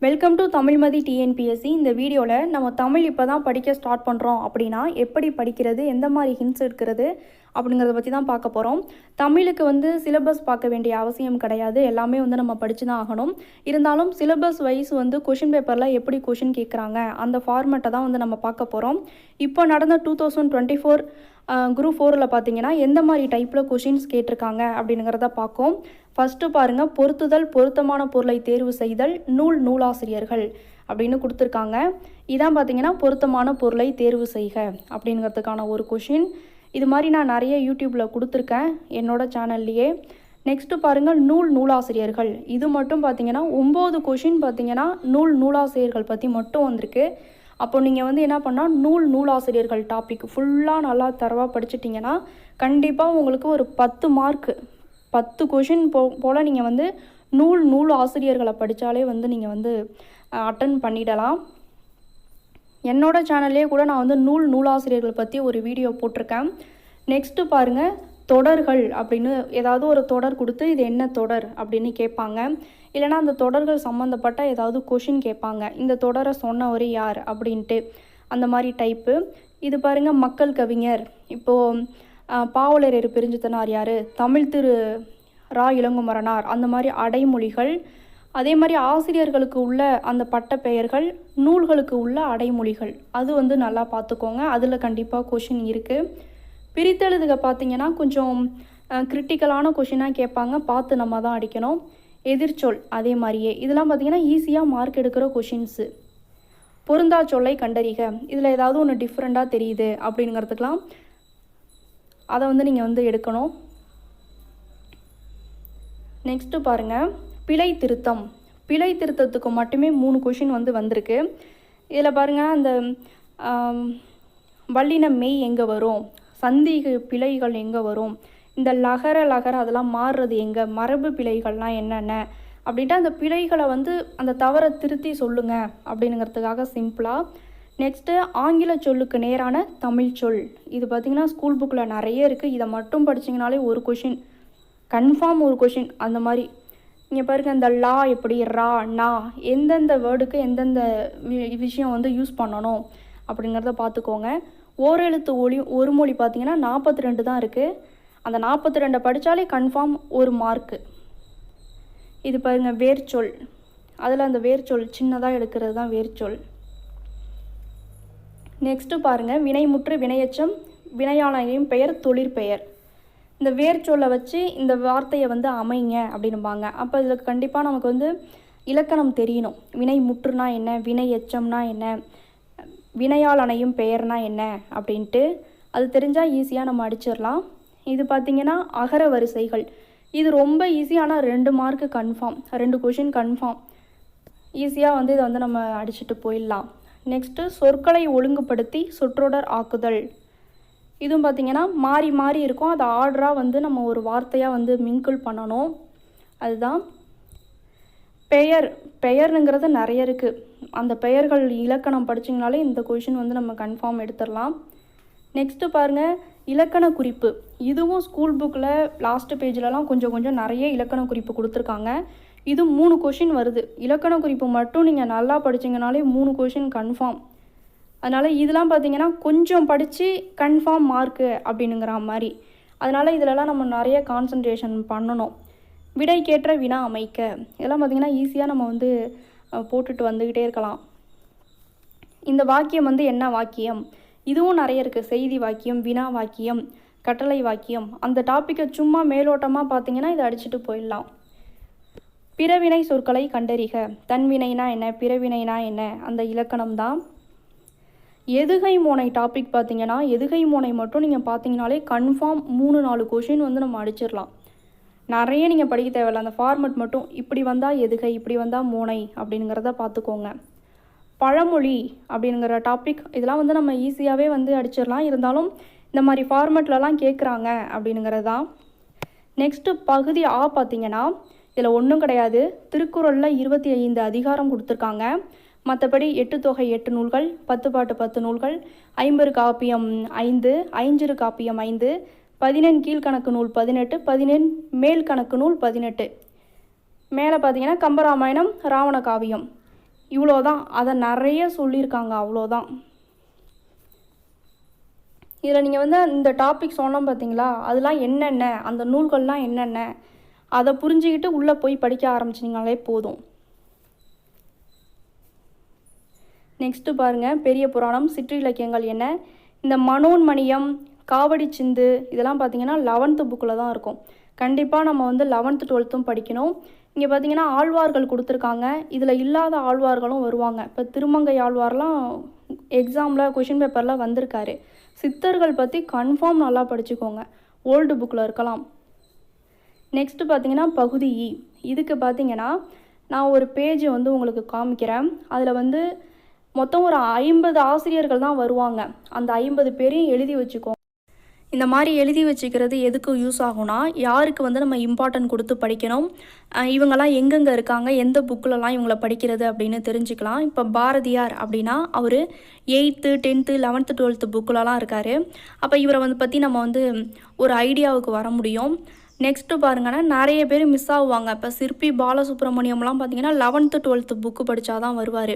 Welcome to Tamilmathi TNPSC. இந்த வீடியோவில் நம்ம தமிழ் இப்போ தான் படிக்க ஸ்டார்ட் பண்ணுறோம் அப்படின்னா எப்படி படிக்கிறது, எந்த மாதிரி ஹிண்ட்ஸ் எடுக்கிறது அப்படிங்கிறத பற்றி தான் பார்க்க போகிறோம். தமிழுக்கு சிலபஸ் பார்க்க வேண்டிய அவசியம் கிடையாது, எல்லாமே நம்ம படித்து தான் ஆகணும். இருந்தாலும் சிலபஸ் வைஸ் கொஷின் பேப்பரில் எப்படி கொஷின் கேட்குறாங்க அந்த ஃபார்மேட்டை தான் நம்ம பார்க்க போகிறோம். இப்போ நடந்த 2024 குரூப் 4ல் பார்த்தீங்கன்னா எந்த மாதிரி டைப்பில் கொஷின்ஸ் கேட்டிருக்காங்க அப்படிங்கிறத பார்க்கும். ஃபஸ்ட்டு பாருங்கள், பொருத்துதல், பொருத்தமான பொருளை தேர்வு செய்தல், நூலாசிரியர்கள் அப்படின்னு கொடுத்துருக்காங்க. இதான் பார்த்தீங்கன்னா பொருத்தமான பொருளை தேர்வு செய்க அப்படிங்கிறதுக்கான ஒரு கொஷின். இது மாதிரி நான் நிறைய யூடியூப்பில் கொடுத்துருக்கேன் என்னோடய சேனல்லையே. நெக்ஸ்ட்டு பாருங்கள், நூலாசிரியர்கள். இது மட்டும் பார்த்தீங்கன்னா 9 கொஷின் பார்த்தீங்கன்னா நூலாசிரியர்கள் பற்றி மட்டும் வந்திருக்கு. அப்போ நீங்கள் என்ன பண்ணால் நூலாசிரியர்கள் டாபிக் ஃபுல்லாக நல்லா தரவாக படிச்சிட்டிங்கன்னா கண்டிப்பாக உங்களுக்கு ஒரு 10 மார்க்கு 10 கொஷின் போல் நீங்கள் நூல் ஆசிரியர்களை படித்தாலே நீங்கள் அட்டன் பண்ணிடலாம். என்னோட சேனல்லே கூட நான் நூலாசிரியர்கள் பற்றி ஒரு வீடியோ போட்டிருக்கேன். நெக்ஸ்ட்டு பாருங்கள், தொடர்கள் அப்படின்னு ஏதாவது ஒரு தொடர் கொடுத்து இது என்ன தொடர் அப்படின்னு கேட்பாங்க. இல்லைனா அந்த தொடர்கள் சம்மந்தப்பட்ட ஏதாவது கொஷின் கேட்பாங்க, இந்த தொடரை சொன்னவர் யார் அப்படின்ட்டு, அந்த மாதிரி டைப்பு. இது பாருங்கள், மக்கள் கவிஞர். இப்போது பாவலரேறு பிரிஞ்சுத்தனார் யார், தமிழ் திரு ரா இளங்குமரனார், அந்த மாதிரி அடைமொழிகள். அதே மாதிரி ஆசிரியர்களுக்கு உள்ள அந்த பட்ட பெயர்கள், நூல்களுக்கு உள்ள அடைமொழிகள், அது நல்லா பார்த்துக்கோங்க. அதில் கண்டிப்பாக கொஷின் இருக்குது. பிரித்தெழுதுக பார்த்தீங்கன்னா கொஞ்சம் கிரிட்டிக்கலான கொஷினாக கேட்பாங்க, பார்த்து நம்ம தான் அடிக்கணும். எதிர்ச்சொல் அதே மாதிரியே. இதெல்லாம் பார்த்திங்கன்னா ஈஸியாக மார்க் எடுக்கிற கொஷின்ஸு. பொருந்தா சொல்லை கண்டறிக, இதில் ஏதாவது ஒன்று டிஃப்ரெண்ட்டாக தெரியுது அப்படிங்கிறதுக்கெலாம் அதை நீங்கள் எடுக்கணும். நெக்ஸ்ட்டு பாருங்கள், பிழை திருத்தம். பிழை திருத்தத்துக்கு மட்டுமே 3 கொஷின் வந்திருக்கு. இதில் பாருங்கள், அந்த வல்லின மெய் எங்கே வரும், சந்தி பிழைகள் எங்கே வரும், இந்த லகர அதெல்லாம் மாறுறது எங்கே, மரபு பிழைகள்லாம் என்னென்ன அப்படின்ட்டு அந்த பிழைகளை அந்த தவறை திருத்தி சொல்லுங்கள் அப்படிங்கிறதுக்காக சிம்பிளாக. நெக்ஸ்ட்டு ஆங்கில சொல்லுக்கு நேரான தமிழ் சொல். இது பார்த்திங்கன்னா ஸ்கூல் புக்கில் நிறைய இருக்குது. இதை மட்டும் படிச்சிங்கனாலே ஒரு கொஷின் கன்ஃபார்ம், ஒரு கொஷின் அந்த மாதிரி. இங்கே பாருங்கள், இந்த லா எப்படி, ரா, நா, எந்தெந்த வேர்டுக்கு எந்தெந்த விஷயம் யூஸ் பண்ணணும் அப்படிங்கிறத பார்த்துக்கோங்க. ஓரெழுத்து ஒரு மொழி பார்த்திங்கன்னா 42 தான் இருக்குது. அந்த 42 படித்தாலே கன்ஃபார்ம் ஒரு மார்க்கு. இது பாருங்கள், வேர்ச்சொல். அதில் அந்த வேர்ச்சொல் சின்னதாக எடுக்கிறது தான் வேர்ச்சொல். நெக்ஸ்ட்டு பாருங்கள், வினைமுற்று, வினையெச்சம், வினையாளனின் பெயர், தொழிற்பெயர். இந்த வேர்ச்சொல்லை வச்சு இந்த வார்த்தையை அமைங்க அப்படின்பாங்க. அப்போ இதில் கண்டிப்பாக நமக்கு இலக்கணம் தெரியணும். வினை முற்றுனா என்ன, வினை எச்சம்னா என்ன, வினையால் அணையும் பெயர்னா என்ன அப்படின்ட்டு அது தெரிஞ்சால் ஈஸியாக நம்ம அடிச்சிடலாம். இது பார்த்திங்கன்னா அகர வரிசைகள். இது ரொம்ப ஈஸியான 2 மார்க்கு கன்ஃபார்ம், 2 கொஷின் கன்ஃபார்ம். ஈஸியாக இதை நம்ம அடிச்சுட்டு போயிடலாம். நெக்ஸ்ட்டு சொற்களை ஒழுங்குபடுத்தி சொற்றொடர் ஆக்குதல். இதுவும் பார்த்திங்கன்னா மாறி மாறி இருக்கும். அது ஆர்டராக நம்ம ஒரு வார்த்தையாக மிங்கிள் பண்ணணும். அதுதான் பெயர்னுங்கிறது நிறைய இருக்குது. அந்த பெயர்கள் இலக்கணம் படிச்சிங்கனாலே இந்த கொஷின் நம்ம கன்ஃபார்ம் எடுத்துடலாம். நெக்ஸ்ட்டு பாருங்கள், இலக்கண குறிப்பு. இதுவும் ஸ்கூல் புக்கில் லாஸ்ட்டு பேஜிலலாம் கொஞ்சம் நிறைய இலக்கண குறிப்பு கொடுத்துருக்காங்க. இது 3 கொஷின் வருது. இலக்கண குறிப்பு மட்டும் நீங்கள் நல்லா படிச்சிங்கனாலே 3 கொஷின் கன்ஃபார்ம். அதனால் இதெல்லாம் பார்த்திங்கன்னா கொஞ்சம் படித்து கன்ஃபார்ம் மார்க்கு அப்படின்னுங்கிற மாதிரி. அதனால் இதிலலாம் நம்ம நிறைய கான்சன்ட்ரேஷன் பண்ணணும். விடைக்கேற்ற வினா அமைக்க, இதெல்லாம் பார்த்திங்கன்னா ஈஸியாக நம்ம போட்டுட்டு வந்துக்கிட்டே இருக்கலாம். இந்த வாக்கியம் என்ன வாக்கியம், இதுவும் நிறைய இருக்குது. செய்தி வாக்கியம், வினா வாக்கியம், கட்டளை வாக்கியம். அந்த டாப்பிக்கை சும்மா மேலோட்டமாக பார்த்திங்கன்னா இதை அடிச்சுட்டு போயிடலாம். பிறவினை சொற்களை கண்டறிக. தன்வினைனா என்ன, பிறவினைனா என்ன, அந்த இலக்கணம் தான். எதுகை மோனை டாபிக் பார்த்திங்கன்னா எதுகை மோனை மட்டும் நீங்கள் பார்த்தீங்கனாலே கன்ஃபார்ம் 3-4 கொஷின் நம்ம அடிச்சிடலாம். நிறைய நீங்கள் படிக்க தேவையில்லை. அந்த ஃபார்மெட் மட்டும் இப்படி வந்தால் எதுகை, இப்படி வந்தால் மோனை அப்படிங்கிறத பார்த்துக்கோங்க. பழமொழி அப்படிங்கிற டாபிக், இதெல்லாம் நம்ம ஈஸியாகவே அடிச்சிடலாம். இருந்தாலும் இந்த மாதிரி ஃபார்மெட்லலாம் கேட்குறாங்க அப்படிங்கிறது தான். நெக்ஸ்ட்டு பகுதி ஆ பார்த்திங்கன்னா இதில் ஒன்றும் கிடையாது. திருக்குறளில் 25 அதிகாரம் கொடுத்துருக்காங்க. மற்றபடி 8 தொகை 8 நூல்கள், 10 பாட்டு 10 நூல்கள், 50 காப்பியம் 5, ஐஞ்சிறு காப்பியம் 5, 14 கீழ்கணக்கு நூல் 18, 14 மேல் கணக்கு நூல் 18. மேலே பார்த்தீங்கன்னா கம்பராமாயணம், ராவண காவியம். இவ்வளோதான், அதை நிறைய சொல்லியிருக்காங்க, அவ்வளோதான். இதில் நீங்கள் வந்து இந்த டாபிக் சொன்னோம் பார்த்தீங்களா, அதெல்லாம் என்னென்ன, அந்த நூல்கள்லாம் என்னென்ன, அதை புரிஞ்சுக்கிட்டு உள்ளே போய் படிக்க ஆரம்பிச்சிங்கனாலே போதும். நெக்ஸ்ட்டு பாருங்கள், பெரிய புராணம் சிற்றிலக்கியங்கள் என்ன. இந்த மனோன்மணியம், காவடி சிந்து இதெல்லாம் பார்த்திங்கன்னா 11th புக்கில் தான் இருக்கும். கண்டிப்பாக நம்ம வந்து 11th 12th படிக்கணும். இங்கே பார்த்திங்கன்னா ஆழ்வார்கள் கொடுத்துருக்காங்க, இதில் இல்லாத ஆழ்வார்களும் வருவாங்க. இப்போ திருமங்கை ஆழ்வார்லாம் எக்ஸாமில் கொஷின் பேப்பரில் வந்திருக்காரு. சித்தர்கள் பற்றி கன்ஃபார்ம் நல்லா படிச்சுக்கோங்க, ஓல்டு புக்கில் இருக்கலாம். நெக்ஸ்ட்டு பார்த்திங்கன்னா பகுதி இ. இதுக்கு பார்த்திங்கன்னா நான் ஒரு பேஜ் வந்து உங்களுக்கு காமிக்கிறேன். அதில் வந்து மொத்தம் ஒரு 50 ஆசிரியர்கள் தான் வருவாங்க. அந்த 50 பேரையும் எழுதி வச்சுக்கோங்க. இந்த மாதிரி எழுதி வச்சுக்கிறது எதுக்கு யூஸ் ஆகும்னா, யாருக்கு வந்து நம்ம இம்பார்ட்டன்ட் கொடுத்து படிக்கணும், இவங்கெல்லாம் எங்கெங்கே இருக்காங்க, எந்த புக்கிலலாம் இவங்கள படிக்கிறது அப்படின்னு தெரிஞ்சுக்கலாம். இப்போ பாரதியார் அப்படின்னா அவர் 8th 10th 11th 12th புக்கிலலாம் இருக்கார். அப்போ இவரை வந்து பற்றி நம்ம வந்து ஒரு ஐடியாவுக்கு வர முடியும். நெக்ஸ்ட்டு பாருங்கன்னா நிறைய பேர் மிஸ் ஆகுவாங்க. இப்போ சிற்பி பாலசுப்ரமணியம்லாம் பார்த்திங்கன்னா 11th 12th புக்கு படித்தா தான் வருவார்.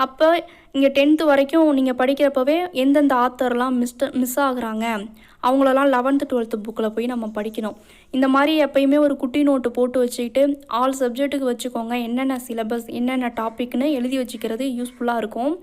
அப்போ இங்கே 10th வரைக்கும் நீங்கள் படிக்கிறப்பவே எந்தெந்த ஆத்தர்லாம் மிஸ் ஆகுறாங்க அவங்களெல்லாம் 11th 12th புக்கில் போய் நம்ம படிக்கணும். இந்த மாதிரி எப்பயுமே ஒரு குட்டி நோட்டு போட்டு வச்சுக்கிட்டு ஆல் சப்ஜெக்ட்டுக்கு வச்சுக்கோங்க, என்னென்ன சிலபஸ் என்னென்ன டாபிக்னு எழுதி வச்சுக்கிறது யூஸ்ஃபுல்லாக இருக்கும்.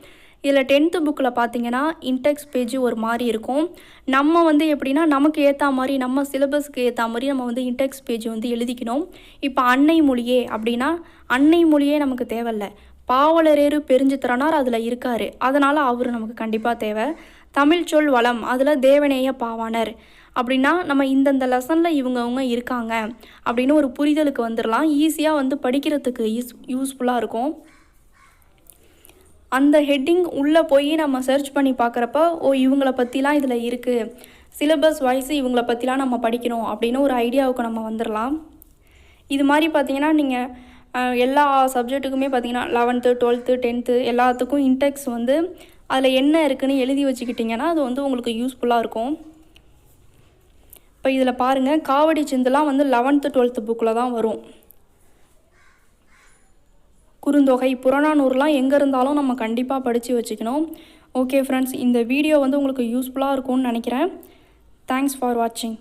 இதில் 10th புக்கில் பார்த்தீங்கன்னா இன்டெக்ஸ் பேஜ் ஒரு மாதிரி இருக்கும். நம்ம வந்து எப்படின்னா நமக்கு ஏற்ற மாதிரி நம்ம சிலபஸ்க்கு ஏற்ற மாதிரி நம்ம வந்து இன்டெக்ஸ் பேஜ் வந்து எழுதிக்கணும். இப்போ அன்னை மொழியே அப்படின்னா அன்னை மொழியே நமக்கு தேவையில்லை, பாவலரேறு பெருஞ்சித்திரனார் அதில் இருக்கார், அதனால் அவர் நமக்கு கண்டிப்பாக தேவை. தமிழ் சொல் வளம் அதில் தேவநேய பாவாணர் அப்படின்னா நம்ம இந்தந்த லெசனில் இவங்கவுங்க இருக்காங்க அப்படின்னு ஒரு புரிதலுக்கு வந்துடலாம். ஈஸியாக வந்து படிக்கிறதுக்கு யூஸ்ஃபுல்லாக இருக்கும். அந்த ஹெட்டிங் உள்ளே போய் நம்ம சர்ச் பண்ணி பார்க்குறப்ப இவங்கள பற்றிலாம் இதில் இருக்குது, சிலபஸ் வைஸ் இவங்கள பற்றிலாம் நம்ம படிக்கணும் அப்படின்னு ஒரு ஐடியாவுக்கு நம்ம வந்துடலாம். இது மாதிரி பார்த்திங்கன்னா நீங்கள் எல்லா சப்ஜெக்ட்டுக்குமே பார்த்திங்கன்னா 11th 12th 10th எல்லாத்துக்கும் இன்டெக்ஸ் வந்து அதில் என்ன இருக்குதுன்னு எழுதி வச்சுக்கிட்டிங்கன்னா அது வந்து உங்களுக்கு யூஸ்ஃபுல்லாக இருக்கும். இப்போ இதில் பாருங்கள், காவடி சிந்துலாம் வந்து 11th 12th புக்கில் தான் வரும். குறுந்தொகை புறநானூறுலாம் எங்கே இருந்தாலும் நம்ம கண்டிப்பாக படித்து வச்சுக்கணும். ஓகே ஃப்ரெண்ட்ஸ், இந்த வீடியோ வந்து உங்களுக்கு யூஸ்ஃபுல்லாக இருக்கும்னு நினைக்கிறேன். தேங்க்ஸ் ஃபார் வாட்சிங்.